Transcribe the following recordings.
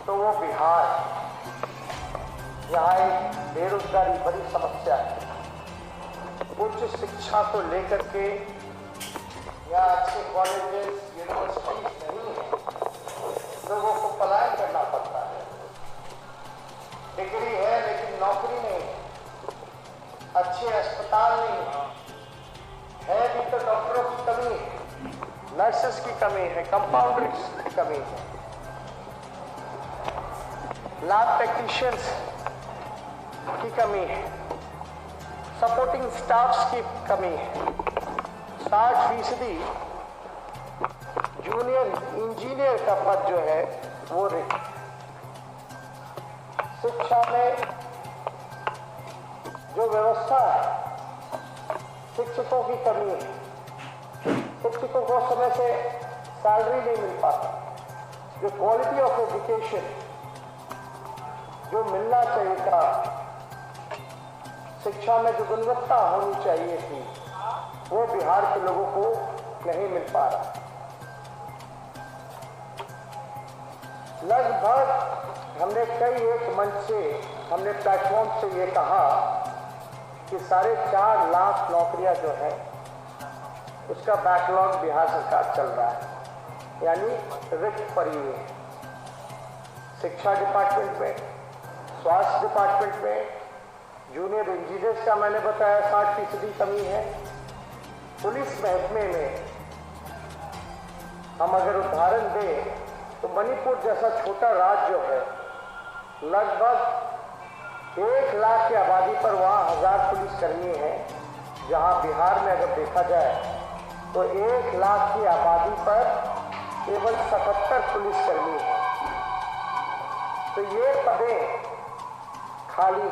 तो वो बिहार, यहाँ एक बेरोजगारी बड़ी समस्या है। उच्च शिक्षा को लेकर के यहाँ अच्छे कॉलेजेस, यूनिवर्सिटीज नहीं है, लोगों को पलायन करना पड़ता है। डिग्री है लेकिन नौकरी नहीं, अच्छे अस्पताल नहीं है भी तो डॉक्टरों की कमी है, नर्सेस की कमी है, कंपाउंडर्स की कमी है, लैब टेक्नीशियंस की कमी है, सपोर्टिंग स्टाफ्स की कमी है। 60% जूनियर इंजीनियर का पद जो है वो रिक्त। शिक्षा में जो व्यवस्था है, शिक्षकों की कमी है, शिक्षकों को समय से सैलरी नहीं मिल पाता, जो क्वालिटी ऑफ एजुकेशन जो मिलना चाहिए था, शिक्षा में जो गुणवत्ता होनी चाहिए थी, वो बिहार के लोगों को नहीं मिल पा रहा। लगभग हमने कई एक मंच से, हमने प्लेटफॉर्म से ये कहा कि 4.5 लाख नौकरियां जो है उसका बैकलॉग बिहार सरकार चल रहा है, यानी रिक्त पड़ी हुई है। शिक्षा डिपार्टमेंट में, स्वास्थ्य डिपार्टमेंट में, जूनियर इंजीनियर्स का मैंने बताया 60% कमी है। पुलिस महकमे में हम अगर उदाहरण दें तो मणिपुर जैसा छोटा राज्य जो है, लगभग 1 लाख की आबादी पर वहाँ 1000 पुलिसकर्मी हैं, जहाँ बिहार में अगर देखा जाए तो 1 लाख की आबादी पर केवल 77 पुलिसकर्मी हैं। तो ये पदें खाली,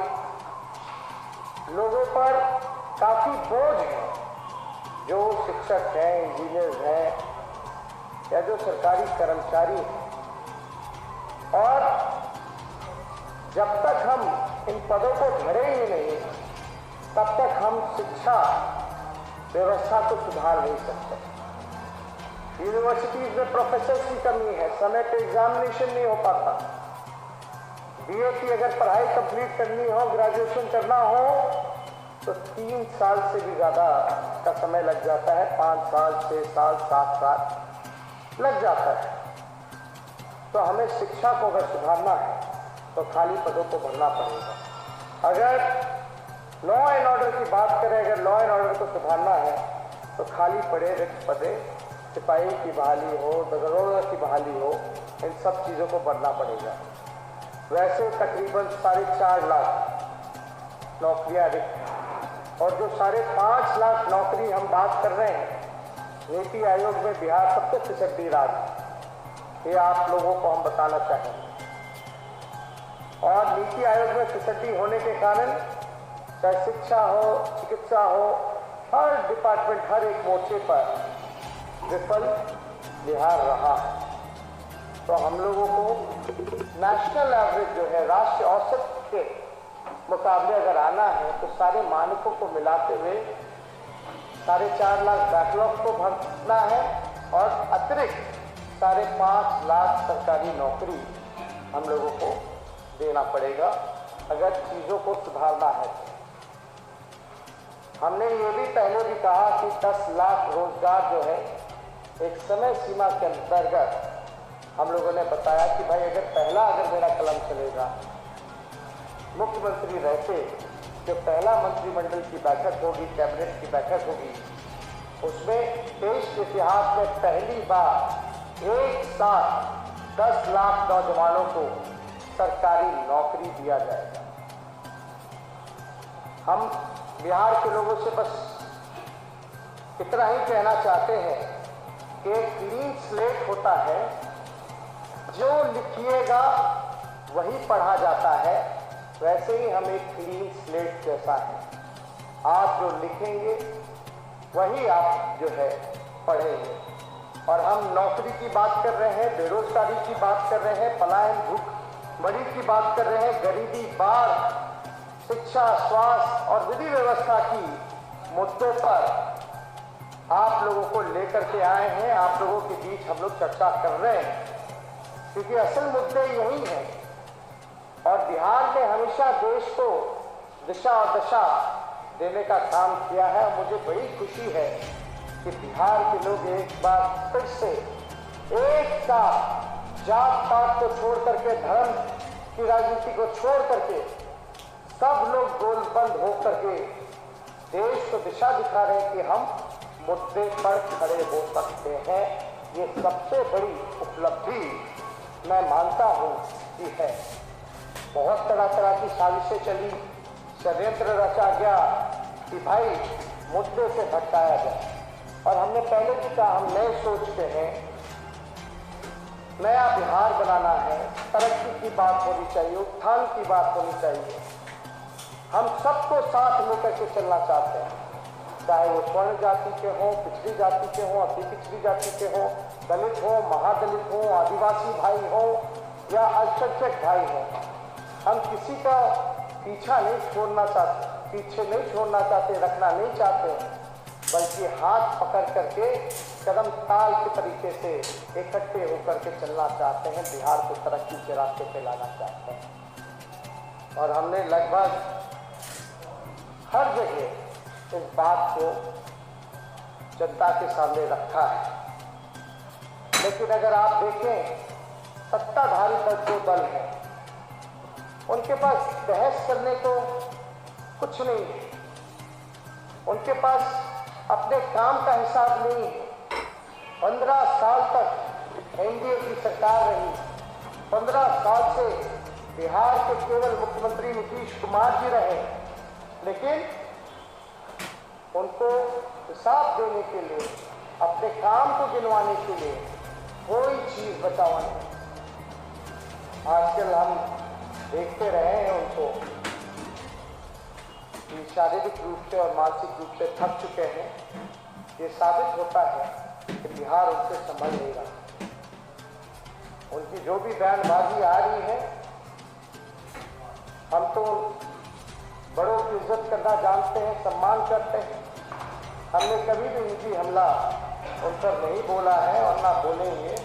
लोगों पर काफी बोझ है, जो शिक्षक हैं, इंजीनियर हैं या जो सरकारी कर्मचारी हैं। और जब तक हम इन पदों को भरे ही नहीं, तब तक हम शिक्षा व्यवस्था को सुधार नहीं सकते। यूनिवर्सिटीज में प्रोफेसर्स की कमी है, समय पे एग्जामिनेशन नहीं हो पाता। बीए की अगर पढ़ाई कंप्लीट करनी हो, ग्रेजुएशन करना हो, तो 3 साल से भी ज़्यादा का समय लग जाता है। 5 साल, 6 साल, 7 साल लग जाता है। तो हमें शिक्षा को अगर सुधारना है तो खाली पदों को भरना पड़ेगा। अगर लॉ एंड ऑर्डर की बात करें, अगर लॉ एंड ऑर्डर को सुधारना है तो खाली पड़े रिक्त पदे, सिपाही की बहाली हो, दरोगा की बहाली हो, इन सब चीज़ों को भरना पड़ेगा। वैसे तकरीबन 4.5 लाख नौकरियां रिक्त, और जो 5.5 लाख नौकरी हम बात कर रहे हैं, नीति आयोग में बिहार सबसे फिसड्डी राज्य, ये आप लोगों को हम बताना चाहेंगे। और नीति आयोग में फिसड्डी होने के कारण चाहे शिक्षा हो, चिकित्सा हो, हर डिपार्टमेंट, हर एक मोर्चे पर विफल बिहार रहा है। तो हम लोगों को नेशनल एवरेज जो है, राष्ट्रीय औसत के मुकाबले अगर आना है तो सारे मानकों को मिलाते हुए 4.5 लाख बैकलॉग को भरना है और अतिरिक्त 5.5 लाख सरकारी नौकरी हम लोगों को देना पड़ेगा अगर चीज़ों को सुधारना है। हमने ये भी पहले भी कहा कि 10 लाख रोजगार जो है एक समय सीमा के अंतर्गत हम लोगों ने बताया कि भाई अगर मेरा कलम चलेगा, मुख्यमंत्री रहते, जो पहला मंत्रिमंडल की बैठक होगी, कैबिनेट की बैठक होगी, उसमें देश के इतिहास में पहली बार एक साथ 10 लाख नौजवानों को सरकारी नौकरी दिया जाएगा। हम बिहार के लोगों से बस इतना ही कहना चाहते हैं कि एक क्लीन स्लेट होता है, जो लिखिएगा वही पढ़ा जाता है। वैसे ही हम एक क्लीन स्लेट जैसा है, आप जो लिखेंगे वही आप जो है पढ़ेंगे। और हम नौकरी की बात कर रहे हैं, बेरोजगारी की बात कर रहे हैं, पलायन, भूखमरी की बात कर रहे हैं, गरीबी, बाढ़, शिक्षा, स्वास्थ्य और विधि व्यवस्था की मुद्दों पर आप लोगों को लेकर के आए हैं। आप लोगों के बीच हम लोग चर्चा कर रहे हैं। क्योंकि असल मुद्दे यही हैं। और बिहार ने हमेशा देश को दिशा और दशा देने का काम किया है। और मुझे बड़ी खुशी है कि बिहार के लोग एक बार फिर से एक साथ जात पात को छोड़ करके, धर्म की राजनीति को छोड़ करके सब लोग गोलबंद होकर के देश को दिशा दिखा रहे हैं कि हम मुद्दे पर खड़े हो सकते हैं। ये सबसे बड़ी उपलब्धि मैं मानता हूं कि है। बहुत तरह की साजिशें चली, षड्यंत्र रचा गया कि भाई मुद्दे से भटकाया जाए। और हमने पहले भी कहा, हम नए सोचते हैं, नया बिहार बनाना है, तरक्की की बात होनी चाहिए, उत्थान की बात होनी चाहिए। हम सबको साथ लेकर के चलना चाहते हैं, चाहे वो स्वर्ण जाति के हों, पिछड़ी जाति के हों, अति पिछड़ी जाति के हों, दलित हों, महादलित हों, आदिवासी भाई हों या अल्पसंख्यक भाई हों। हम किसी का पीछा नहीं छोड़ना चाहते, पीछे नहीं छोड़ना चाहते, रखना नहीं चाहते, बल्कि हाथ पकड़ करके कदम ताल के तरीके से इकट्ठे होकर के चलना चाहते हैं, बिहार को तरक्की के रास्ते पे लाना चाहते हैं। और हमने लगभग हर जगह इस बात को जनता के सामने रखा है। लेकिन अगर आप देखें, सत्ताधारी जो दल है, उनके पास बहस करने को कुछ नहीं है। उनके पास अपने काम का हिसाब नहीं है। 15 साल तक एनडीए की सरकार रही, 15 साल से बिहार के केवल मुख्यमंत्री नीतीश कुमार जी रहे, लेकिन उनको हिसाब देने के लिए, अपने काम को गिनवाने के लिए कोई चीज बचा नहीं। आजकल हम देखते रहे हैं उनको कि शारीरिक रूप से और मानसिक रूप से थक चुके हैं। ये साबित होता है कि बिहार उनसे संभल नहीं रहा। उनकी जो भी बयानबाजी आ रही है, हम तो बड़ों की इज्जत करना जानते हैं, सम्मान करते हैं। हमने कभी भी निजी हमला उन पर नहीं बोला है और ना बोलेंगे।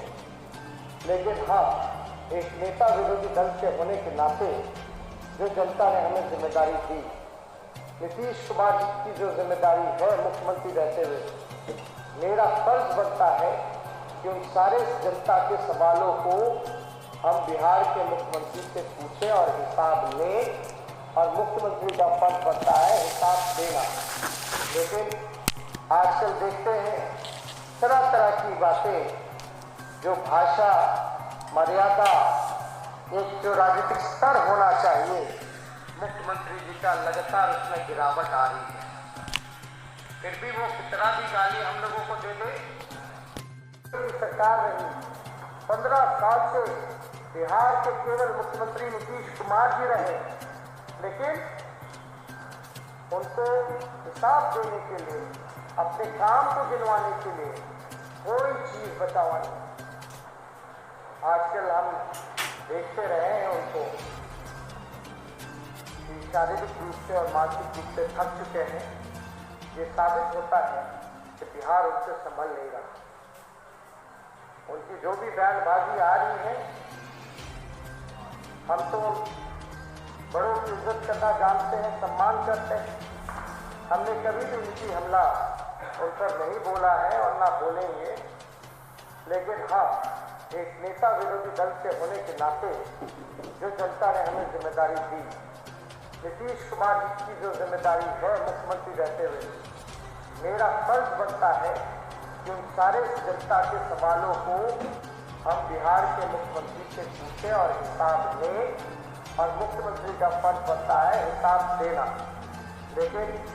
लेकिन हाँ, एक नेता विरोधी दल के होने के नाते जो जनता ने हमें जिम्मेदारी दी, नीतीश कुमार जी की जो जिम्मेदारी है मुख्यमंत्री रहते हुए, मेरा फर्ज बनता है कि उन सारे जनता के सवालों को हम बिहार के मुख्यमंत्री से पूछें और हिसाब लें। और मुख्यमंत्री का फर्ज बनता है हिसाब देना। लेकिन आजकल देखते हैं तरह तरह की बातें, जो भाषा, मर्यादा, एक जो राजनीतिक स्तर होना चाहिए, मुख्यमंत्री जी का लगातार उसमें गिरावट आ रही है। फिर भी वो कितना भी गाली हम लोगों को दे दे, सरकार रही, 15 साल से बिहार के केवल मुख्यमंत्री नीतीश कुमार जी रहे, लेकिन उनको हिसाब देने के लिए, अपने काम को गिनवाने के लिए कोई चीज बचावा नहीं। आजकल हम देखते रहे हैं उनको कि शारीरिक रूप से और मानसिक रूप से थक चुके हैं। ये साबित होता है कि बिहार उनसे संभल नहीं रहा। उनकी जो भी बयानबाजी आ रही है, हम तो बड़ों की इज्जत करना जानते हैं, सम्मान करते हैं। हमने कभी भी निजी हमला उन पर नहीं बोला है और ना बोलेंगे। लेकिन हाँ, एक नेता विरोधी दल के होने के नाते जो जनता ने हमें जिम्मेदारी दी, नीतीश कुमार जी की जो जिम्मेदारी है मुख्यमंत्री रहते हुए, मेरा फर्ज बनता है कि उन सारे जनता के सवालों को हम बिहार के मुख्यमंत्री से पूछें और हिसाब लें। और मुख्यमंत्री का फर्ज बनता है हिसाब देना। लेकिन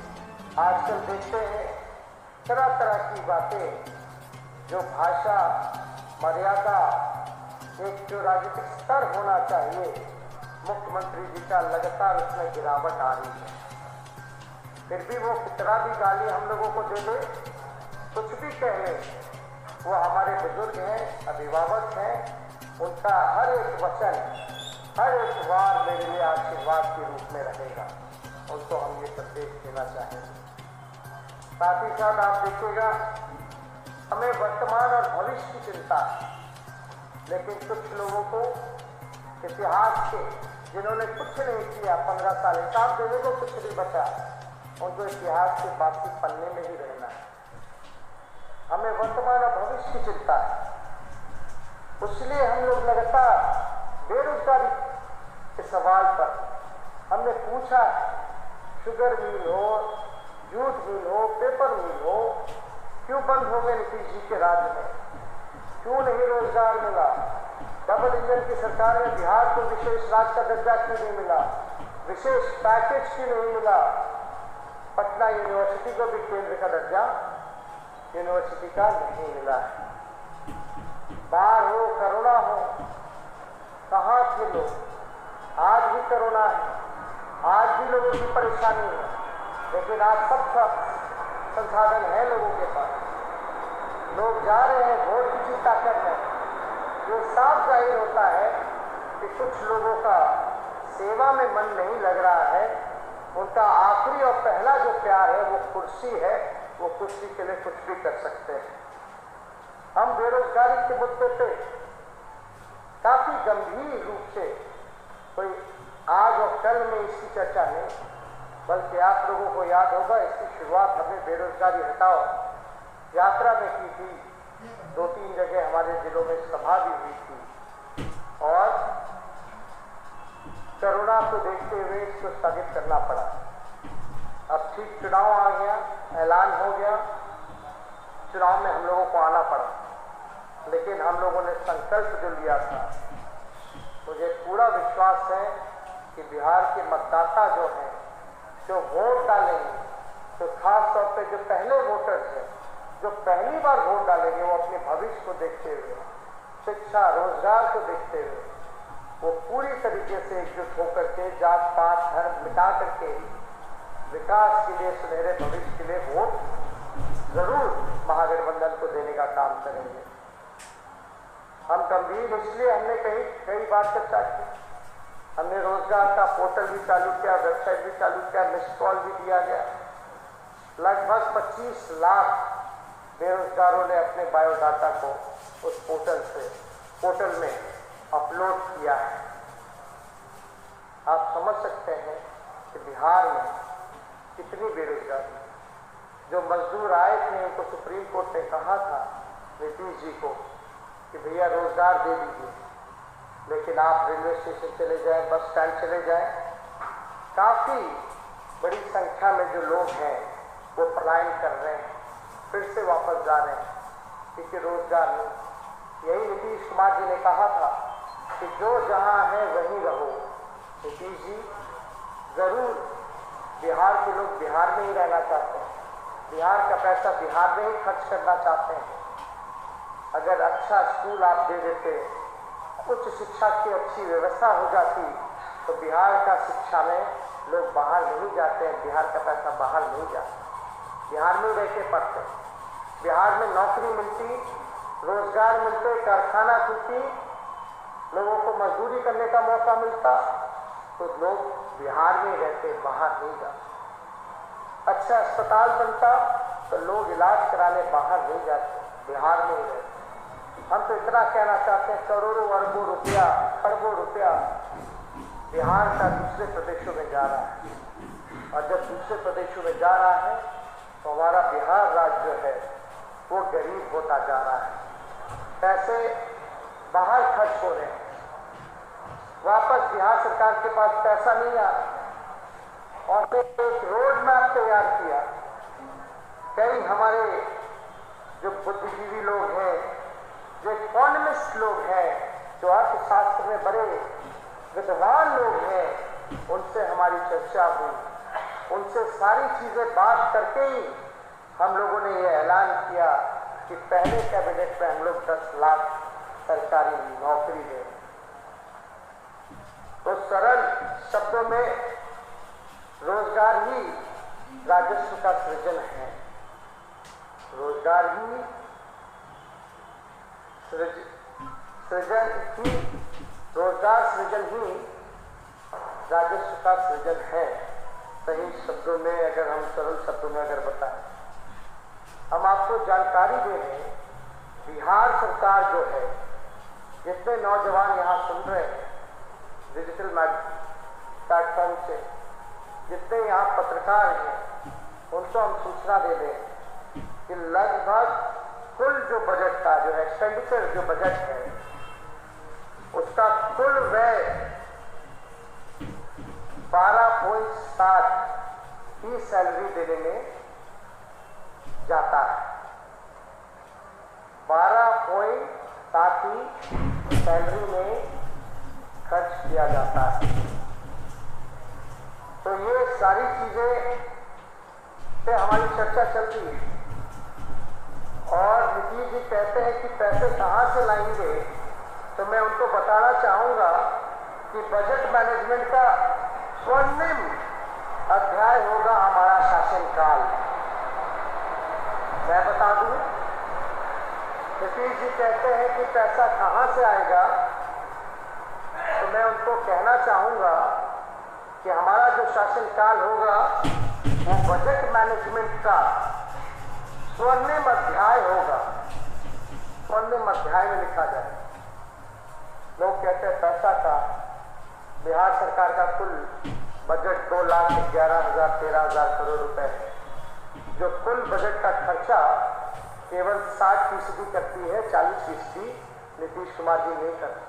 आजकल देखते हैं तरह तरह की बातें, जो भाषा, मर्यादा, एक जो राजनीतिक स्तर होना चाहिए, मुख्यमंत्री जी का लगातार उसमें गिरावट आ रही है। फिर भी वो कितना भी गाली हम लोगों को दे दे, कुछ भी कह ले, वो हमारे बुजुर्ग हैं, अभिभावक हैं। उनका हर एक वचन, हर एक बार मेरे लिए आशीर्वाद के रूप में रहेगा। उनको हम ये संदेश देना चाहेंगे। साथ ही साथ आप देखिएगा, हमें वर्तमान और भविष्य की चिंता है, लेकिन कुछ लोगों को इतिहास के, जिन्होंने कुछ नहीं किया 15 साल हिसाब देने को कुछ नहीं बचा, उनको इतिहास के बाकी पन्ने में ही रहना है। हमें वर्तमान और भविष्य की चिंता है, इसलिए हम लोग लगातार बेरोजगारी के सवाल पर हमने पूछा, शुगर मिल हो, जूट मिल हो, पेपर मिल हो, क्यों बंद हो गए नीतीश जी के राज में? क्यों नहीं रोजगार मिला? डबल इंजन की सरकार में बिहार को विशेष राज्य का दर्जा क्यों नहीं मिला? विशेष पैकेज क्यों नहीं मिला? पटना यूनिवर्सिटी को भी केंद्र का दर्जा यूनिवर्सिटी का नहीं मिला है। बाढ़ हो, कोरोना हो, कहाँ थे लोग? आज भी कोरोना है, आज भी लोगों की परेशानी है, लेकिन आज सब संसाधन है लोगों के पास। लोग जा रहे हैं, वोट की चिंता कर रहे हैं। जो साफ जाहिर होता है कि कुछ लोगों का सेवा में मन नहीं लग रहा है, उनका आखिरी और पहला जो प्यार है वो कुर्सी है, वो कुर्सी के लिए कुछ भी कर सकते हैं। हम बेरोजगारी के मुद्दे पे काफी गंभीर रूप से, कोई आज और कल में इसकी चर्चा नहीं, बल्कि आप लोगों को याद होगा इसकी शुरुआत हमने बेरोजगारी हटाओ यात्रा में की थी। 2-3 जगह हमारे जिलों में सभा भी हुई थी और कोरोना को देखते हुए इसको स्थगित करना पड़ा। अब ठीक चुनाव आ गया, ऐलान हो गया, चुनाव में हम लोगों को आना पड़ा, लेकिन हम लोगों ने संकल्प जो लिया था, मुझे पूरा विश्वास है कि बिहार के मतदाता जो हैं, जो वोट डालेंगे, तो खास तौर पे जो पहले वोटर्स हैं, जो पहली बार वोट डालेंगे, वो अपने भविष्य को देखते हुए, शिक्षा रोजगार को देखते हुए, वो पूरी तरीके से एकजुट होकर के जात पात धर्म मिटा करके विकास के लिए, सुनहरे भविष्य के लिए वोट जरूर महागठबंधन को देने का काम करेंगे। हम गंभीर, इसलिए हमने कई बार चर्चा की। हमने रोजगार का पोर्टल भी चालू किया, वेबसाइट भी चालू किया, मिस्ड कॉल भी दिया गया। लगभग 25 लाख बेरोजगारों ने अपने बायोडाटा को उस पोर्टल में अपलोड किया है। आप समझ सकते हैं कि बिहार में कितनी बेरोजगारी। जो मजदूर आए थे उनको सुप्रीम कोर्ट ने कहा था नीतीश जी को कि भैया रोजगार दे दीजिए, लेकिन आप रेलवे स्टेशन चले जाएं, बस स्टैंड चले जाएं, काफ़ी बड़ी संख्या में जो लोग हैं वो पलायन कर रहे हैं, फिर से वापस जा रहे हैं, क्योंकि रोजगार नहीं। यही नीतीश कुमार जी ने कहा था कि जो जहाँ है वहीं रहो। नीतीश जी, ज़रूर बिहार के लोग बिहार में ही रहना चाहते हैं, बिहार का पैसा बिहार में ही खर्च करना चाहते हैं। अगर अच्छा स्कूल आप दे देते, उच्च शिक्षा की अच्छी व्यवस्था हो जाती, तो बिहार का शिक्षा में लोग बाहर नहीं जाते हैं, बिहार का पैसा बाहर नहीं जाता, बिहार में रह के पढ़ते, बिहार में नौकरी मिलती, रोजगार मिलते, कारखाना खुलती, लोगों को मजदूरी करने का मौका मिलता, तो लोग बिहार में रहते, बाहर नहीं जाते। अच्छा अस्पताल बनता तो लोग इलाज कराने बाहर नहीं जाते, बिहार में ही रहते। हम तो इतना कहना चाहते हैं, करोड़ों अरबों रुपया, खरबों रुपया बिहार का दूसरे प्रदेशों में जा रहा है, और जब दूसरे प्रदेशों में जा रहा है तो हमारा बिहार राज्य जो है वो गरीब होता जा रहा है। पैसे बाहर खर्च हो रहे हैं, वापस बिहार सरकार के पास पैसा नहीं आ रहा। और एक रोड मैप तैयार किया। कई हमारे जो बुद्धिजीवी लोग हैं, जो इकोनॉमिस्ट लोग हैं, जो अर्थशास्त्र में बड़े विद्वान लोग हैं, उनसे हमारी चर्चा हुई। उनसे सारी चीज़ें बात करके ही हम लोगों ने ये ऐलान किया कि पहले कैबिनेट में हम लोग 10 लाख सरकारी नौकरी दें। तो सरल शब्दों में रोजगार ही राजस्व का सृजन है, रोजगार ही रोजगार सृजन ही राजस्व का सृजन है। सही शब्दों में अगर हम सरल शब्दों में अगर बताएं, हम आपको जानकारी दे रहे हैं, बिहार सरकार जो है जितने नौजवान यहाँ सुन रहे हैं डिजिटल प्लेटफॉर्म से, जितने यहाँ पत्रकार हैं, उनको हम सूचना दे दें कि लगभग कुल जो बजट का जो एक्सपेंडिचर जो बजट है उसका कुल व्यय 12.7 की सैलरी देने में जाता है। 12.7 की सैलरी में खर्च किया जाता है। तो ये सारी चीजें पे हमारी चर्चा चलती है और नीतीश जी कहते हैं कि पैसे कहाँ से लाएंगे, तो मैं उनको बताना चाहूंगा कि बजट मैनेजमेंट का स्वर्णिम अध्याय होगा हमारा शासनकाल। मैं बता दूं, नीतीश जी कहते हैं कि पैसा कहाँ से आएगा, तो मैं उनको कहना चाहूंगा कि हमारा जो शासनकाल होगा वो बजट मैनेजमेंट का स्वर्णिम अध्याय होगा। स्वर्णिम अध्याय में लिखा जाए। लोग कहते हैं पैसा का, बिहार सरकार का कुल बजट 2,11,13,000 करोड़ रुपए है। जो कुल बजट का खर्चा केवल 60% करती है, 40% नीतीश कुमार जी नहीं करते।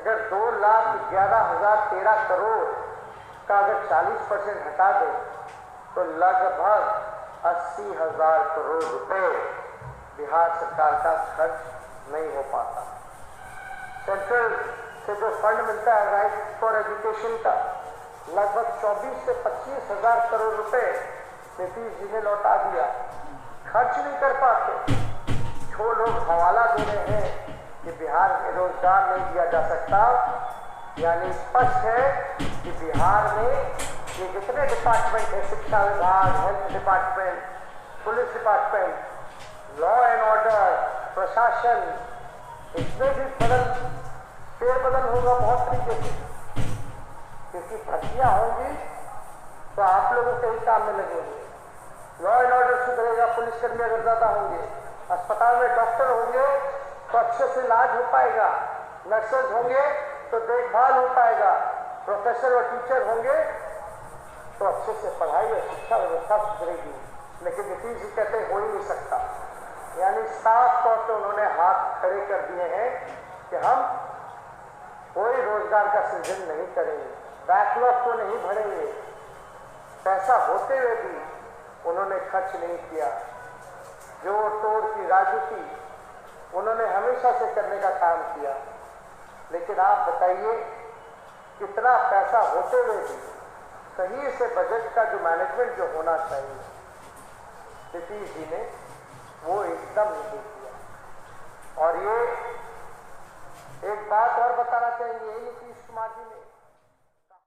अगर 2,11,013 करोड़ का अगर 40% हटा दे तो लगभग 80,000 करोड़ रुपए बिहार सरकार का खर्च नहीं हो पाता। सेंट्रल से जो फंड मिलता है राइट फॉर एजुकेशन का, लगभग 24 से 25,000 करोड़ रुपए नीतीश जी ने लौटा दिया। खर्च नहीं कर पाते। जो लोग हवाला दे रहे हैं कि बिहार में रोजगार नहीं दिया जा सकता, यानी स्पष्ट है कि बिहार में ये जितने डिपार्टमेंट है, शिक्षा विभाग, health department, police department, law and order, प्रशासन, इसमें भी फेरबदल होगा बहुत तरीके से, क्योंकि भर्तियां होंगी तो आप लोगों के ही काम में लगेंगे। लॉ एंड ऑर्डर सुधरेगा, पुलिसकर्मी अगर ज्यादा होंगे, अस्पताल में डॉक्टर होंगे तो अच्छे से इलाज हो पाएगा, नर्सेज होंगे तो देखभाल हो पाएगा, प्रोफेसर और टीचर होंगे तो अच्छे से पढ़ाई और शिक्षा व्यवस्था सुधरेगी। लेकिन नीतीश जी कहते हो ही नहीं सकता। यानी साफ तौर पर उन्होंने हाथ खड़े कर दिए हैं कि हम कोई रोजगार का सृजन नहीं करेंगे, बैकलॉग को नहीं भरेंगे। पैसा होते हुए भी उन्होंने खर्च नहीं किया। जोड़ तोड़ की राजनीति उन्होंने हमेशा से करने का काम किया। लेकिन आप बताइए, कितना पैसा होते हुए भी सही से बजट का जो मैनेजमेंट जो होना चाहिए नीतीश जी ने वो एकदम नहीं किया। और ये एक बात और बताना चाहिए नीतीश कुमार जी ने